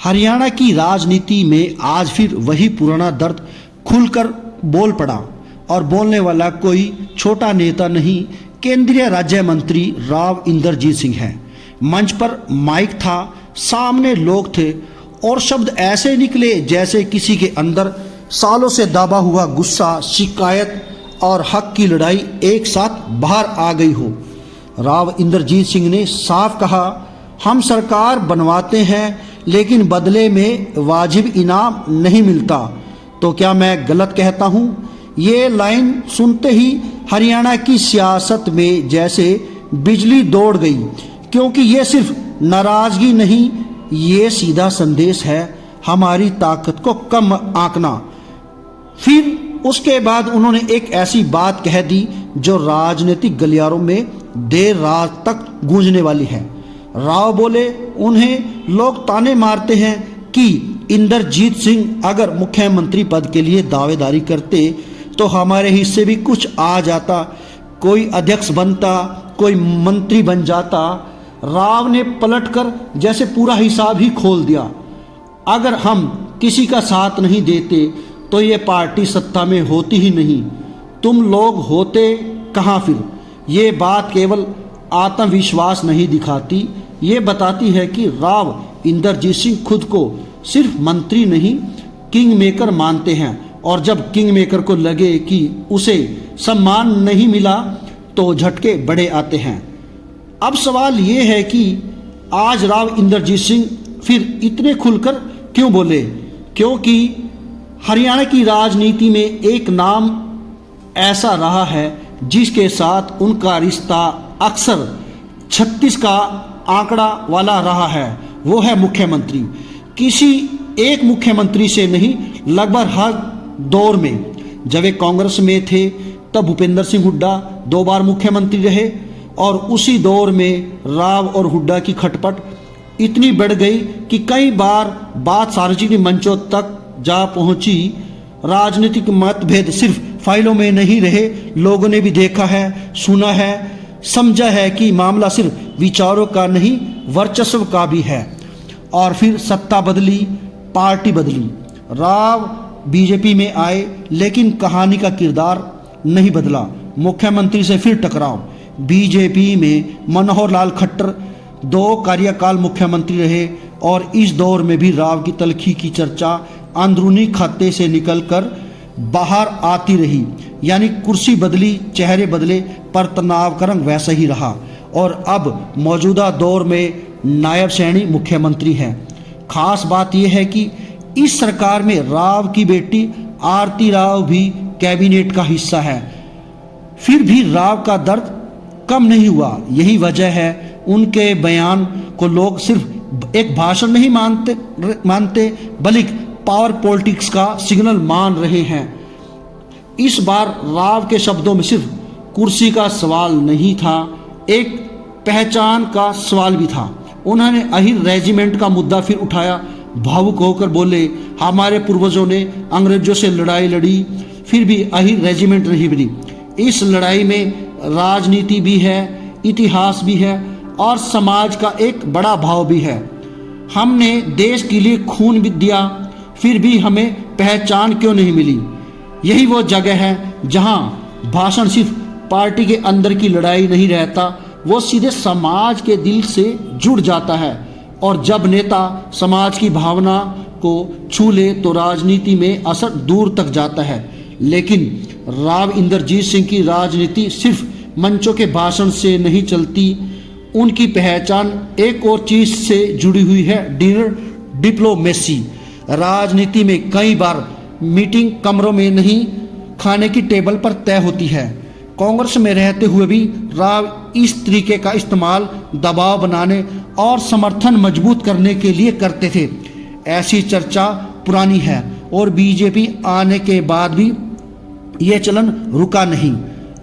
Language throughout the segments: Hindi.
हरियाणा की राजनीति में आज फिर वही पुराना दर्द खुलकर बोल पड़ा और बोलने वाला कोई छोटा नेता नहीं, केंद्रीय राज्य मंत्री राव इंद्रजीत सिंह है। मंच पर माइक था, सामने लोग थे और शब्द ऐसे निकले जैसे किसी के अंदर सालों से दबा हुआ गुस्सा, शिकायत और हक की लड़ाई एक साथ बाहर आ गई हो। राव इंद्रजीत सिंह ने साफ कहा, हम सरकार बनवाते हैं लेकिन बदले में वाजिब इनाम नहीं मिलता। तो क्या मैं गलत कहता हूँ? ये लाइन सुनते ही हरियाणा की सियासत में जैसे बिजली दौड़ गई, क्योंकि ये सिर्फ नाराजगी नहीं, ये सीधा संदेश है हमारी ताकत को कम आंकना। फिर उसके बाद उन्होंने एक ऐसी बात कह दी जो राजनीतिक गलियारों में देर रात तक गूंजने वाली है। राव बोले, उन्हें लोग ताने मारते हैं कि इंद्रजीत सिंह अगर मुख्यमंत्री पद के लिए दावेदारी करते तो हमारे हिस्से भी कुछ आ जाता, कोई अध्यक्ष बनता, कोई मंत्री बन जाता। राव ने पलटकर जैसे पूरा हिसाब ही खोल दिया। अगर हम किसी का साथ नहीं देते तो ये पार्टी सत्ता में होती ही नहीं, तुम लोग होते कहाँ फिर? ये बात केवल आत्मविश्वास नहीं दिखाती, ये बताती है कि राव इंद्रजीत सिंह खुद को सिर्फ मंत्री नहीं, किंग मेकर मानते हैं। और जब किंग मेकर को लगे कि उसे सम्मान नहीं मिला तो झटके बड़े आते हैं। अब सवाल ये है कि आज राव इंद्रजीत सिंह फिर इतने खुलकर क्यों बोले? क्योंकि हरियाणा की राजनीति में एक नाम ऐसा रहा है जिसके साथ उनका रिश्ता अक्सर 36 का आंकड़ा वाला रहा है, वो है मुख्यमंत्री। किसी एक मुख्यमंत्री से नहीं, लगभग हर दौर में। जब वे कांग्रेस में थे तब भूपेंद्र सिंह हुड्डा 2 बार मुख्यमंत्री रहे और उसी दौर में राव और हुड्डा की खटपट इतनी बढ़ गई कि कई बार बात सार्वजनिक मंचों तक जा पहुंची। राजनीतिक मतभेद सिर्फ फाइलों में नहीं रहे, लोगों ने भी देखा है, सुना है, समझा है कि मामला सिर्फ विचारों का नहीं, वर्चस्व का भी है। और फिर सत्ता बदली, पार्टी बदली, राव बीजेपी में आए, लेकिन कहानी का किरदार नहीं बदला। मुख्यमंत्री से फिर टकराव। बीजेपी में मनोहर लाल खट्टर 2 कार्यकाल मुख्यमंत्री रहे और इस दौर में भी राव की तलखी की चर्चा अंदरूनी खाते से निकलकर बाहर आती रही। यानी कुर्सी बदली, चेहरे बदले, पर तनाव का रंग वैसा ही रहा। और अब मौजूदा दौर में नायब श्रेणी मुख्यमंत्री हैं। खास बात यह है कि इस सरकार में राव की बेटी आरती राव भी कैबिनेट का हिस्सा है। फिर भी राव का दर्द कम नहीं हुआ। यही वजह है उनके बयान को लोग सिर्फ एक भाषण नहीं मानते बल्कि पावर पॉलिटिक्स का सिग्नल मान रहे हैं। इस बार राव के शब्दों में सिर्फ कुर्सी का सवाल नहीं था, एक पहचान का सवाल भी था। उन्होंने अहिर रेजिमेंट का मुद्दा फिर उठाया। भावुक होकर बोले, हमारे पूर्वजों ने अंग्रेजों से लड़ाई लड़ी, फिर भी अहिर रेजिमेंट नहीं बनी। इस लड़ाई में राजनीति भी है, इतिहास भी है और समाज का एक बड़ा भाव भी है। हमने देश के लिए खून भी दिया, फिर भी हमें पहचान क्यों नहीं मिली? यही वो जगह है जहां भाषण सिर्फ पार्टी के अंदर की लड़ाई नहीं रहता, वो सीधे समाज के दिल से जुड़ जाता है। और जब नेता समाज की भावना को छू ले तो राजनीति में असर दूर तक जाता है। लेकिन राव इंद्रजीत सिंह की राजनीति सिर्फ मंचों के भाषण से नहीं चलती, उनकी पहचान एक और चीज से जुड़ी हुई है, डिनर डिप्लोमेसी। राजनीति में कई बार मीटिंग कमरों में नहीं, खाने की टेबल पर तय होती है। कांग्रेस में रहते हुए भी राव इस तरीके का इस्तेमाल दबाव बनाने और समर्थन मजबूत करने के लिए करते थे। ऐसी चर्चा पुरानी है और बीजेपी आने के बाद भी ये चलन रुका नहीं।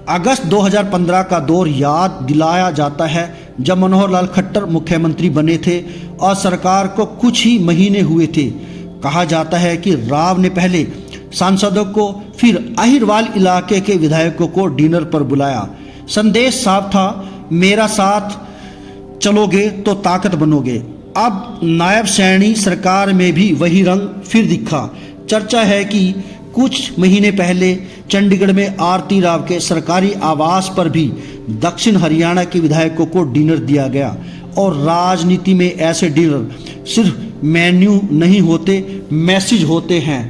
अगस्त 2015 का दौर याद दिलाया जाता है जब मनोहर लाल खट्टर मुख्यमंत्री बने थे और सरकार को कुछ ही महीने हुए थे। कहा जाता है कि राव ने पहले सांसदों को, फिर अहिरवाल इलाके के विधायकों को डिनर पर बुलाया। संदेश साफ था, मेरा साथ चलोगे तो ताकत बनोगे, अब नायब सैनी सरकार में भी वही रंग फिर दिखा। चर्चा है कि कुछ महीने पहले चंडीगढ़ में आरती राव के सरकारी आवास पर भी दक्षिण हरियाणा के विधायकों को डिनर दिया गया। और राजनीति में ऐसे डिनर सिर्फ मेन्यू नहीं होते, मैसेज होते हैं।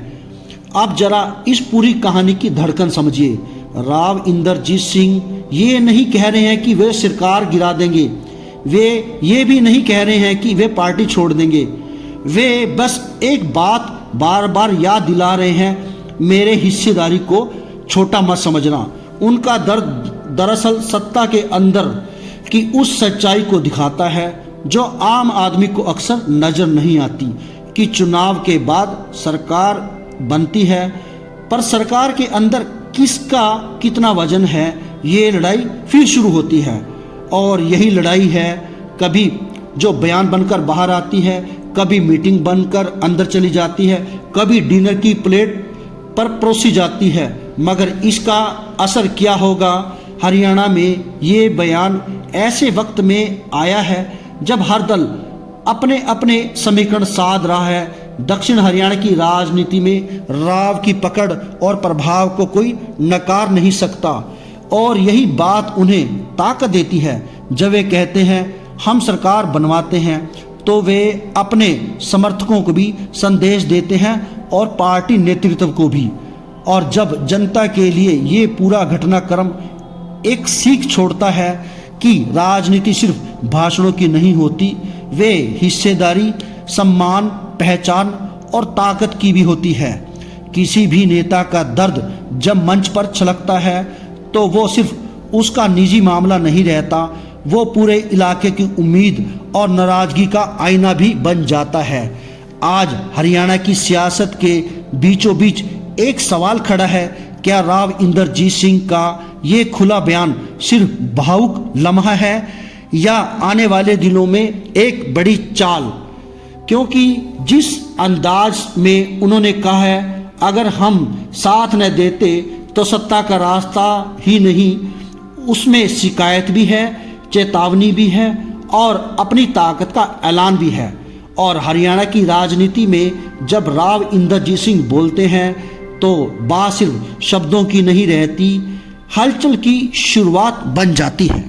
आप जरा इस पूरी कहानी की धड़कन समझिए। राव इंदरजीत सिंह ये नहीं कह रहे हैं कि वे सरकार गिरा देंगे, वे ये भी नहीं कह रहे हैं कि वे पार्टी छोड़ देंगे। वे बस एक बात बार बार याद दिला रहे हैं, मेरे हिस्सेदारी को छोटा मत समझना। उनका दर्द दरअसल सत्ता के अंदर की उस सच्चाई को दिखाता है जो आम आदमी को अक्सर नजर नहीं आती कि चुनाव के बाद सरकार बनती है, पर सरकार के अंदर किसका कितना वजन है, ये लड़ाई फिर शुरू होती है। और यही लड़ाई है कभी जो बयान बनकर बाहर आती है, कभी मीटिंग बनकर अंदर चली जाती है, कभी डिनर की प्लेट पर परोसी जाती है। मगर इसका असर क्या होगा हरियाणा में, ये बयान ऐसे वक्त में आया है जब हर दल अपने अपने समीकरण साध रहा है। दक्षिण हरियाणा की राजनीति में राव की पकड़ और प्रभाव को कोई नकार नहीं सकता। और यही बात उन्हें ताकत देती है। जब वे कहते हैं हम सरकार बनवाते हैं, तो वे अपने समर्थकों को भी संदेश देते हैं और पार्टी नेतृत्व को भी। और जब जनता के लिए ये पूरा घटनाक्रम एक सीख छोड़ता है कि राजनीति सिर्फ भाषणों की नहीं होती, वे हिस्सेदारी, सम्मान, पहचान और ताकत की भी होती है। किसी भी नेता का दर्द जब मंच पर छलकता है तो वो सिर्फ उसका निजी मामला नहीं रहता, वो पूरे इलाके की उम्मीद और नाराजगी का आईना भी बन जाता है। आज हरियाणा की सियासत के बीचों बीच एक सवाल खड़ा है, क्या राव इंदरजीत सिंह का ये खुला बयान सिर्फ भावुक लम्हा है या आने वाले दिनों में एक बड़ी चाल? क्योंकि जिस अंदाज में उन्होंने कहा है, अगर हम साथ न देते तो सत्ता का रास्ता ही नहीं, उसमें शिकायत भी है, चेतावनी भी है और अपनी ताकत का ऐलान भी है। और हरियाणा की राजनीति में जब राव इंदरजीत सिंह बोलते हैं तो बात सिर्फ शब्दों की नहीं रहती, हलचल की शुरुआत बन जाती है।